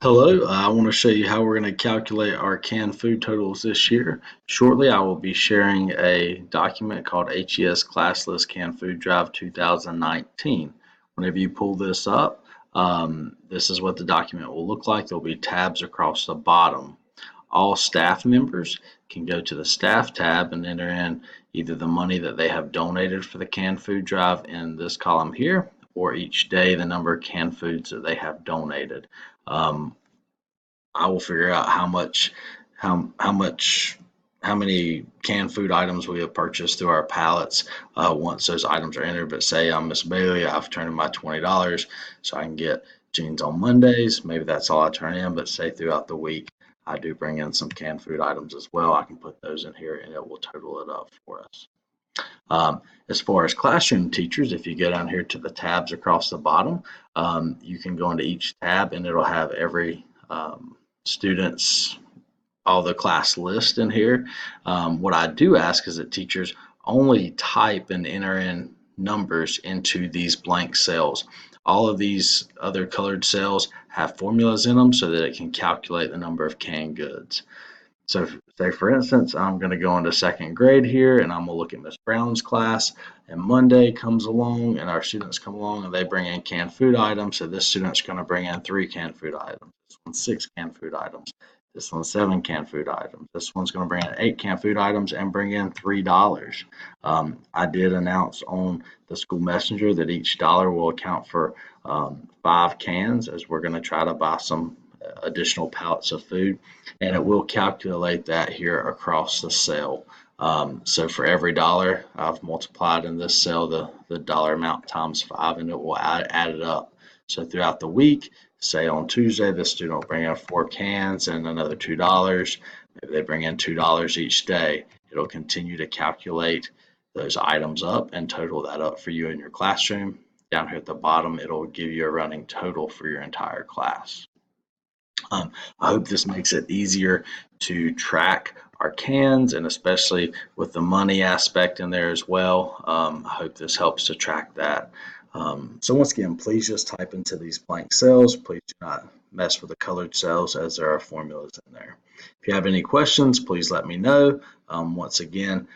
Hello, I want to show you how we're going to calculate our canned food totals this year. Shortly, I will be sharing a document called HES Class List Canned Food Drive 2019. Whenever you pull this up, this is what the document will look like. There'll be tabs across the bottom. All staff members can go to the staff tab and enter in either the money that they have donated for the canned food drive in this column here, or each day the number of canned foods that they have donated. Um, I will figure out how much how many canned food items we have purchased through our pallets once those items are entered. But say I'm Miss Bailey, I've turned in my $20, so I can get jeans on Mondays. Maybe that's all I turn in. But say throughout the week, I do bring in some canned food items as well. I can put those in here, and it will total it up for us. As far as classroom teachers, if you go down here to the tabs across the bottom, you can go into each tab and it'll have every students, all the class list in here. What I do ask is that teachers only type and enter in numbers into these blank cells. All of these other colored cells have formulas in them so that it can calculate the number of canned goods. So say for instance, I'm going to go into second grade here and I'm going to look at Miss Brown's class, and Monday comes along and our students come along and they bring in canned food items. So this student's going to bring in 3 canned food items. This one's 6 canned food items. This one's 7 canned food items. This one's going to bring in 8 canned food items and bring in $3. I did announce on the school messenger that each dollar will account for 5 cans, as we're going to try to buy some additional pallets of food, and it will calculate that here across the cell. So for every dollar, I've multiplied in this cell the dollar amount times 5, and it will add it up. So throughout the week, say on Tuesday, the student will bring in 4 cans and another $2. Maybe they bring in $2 each day. It'll continue to calculate those items up and total that up for you in your classroom. Down here at the bottom, it'll give you a running total for your entire class. I hope this makes it easier to track our cans, and especially with the money aspect in there as well. I hope this helps to track that. So once again, please just type into these blank cells. Please do not mess with the colored cells, as there are formulas in there. If you have any questions, please let me know. Once again,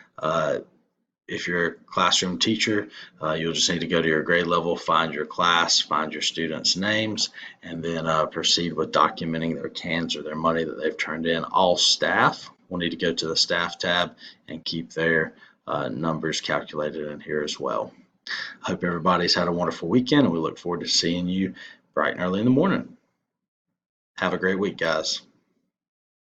if you're a classroom teacher, you'll just need to go to your grade level, find your class, find your students' names, and then proceed with documenting their cans or their money that they've turned in. All staff will need to go to the staff tab and keep their numbers calculated in here as well. I hope everybody's had a wonderful weekend, and we look forward to seeing you bright and early in the morning. Have a great week, guys.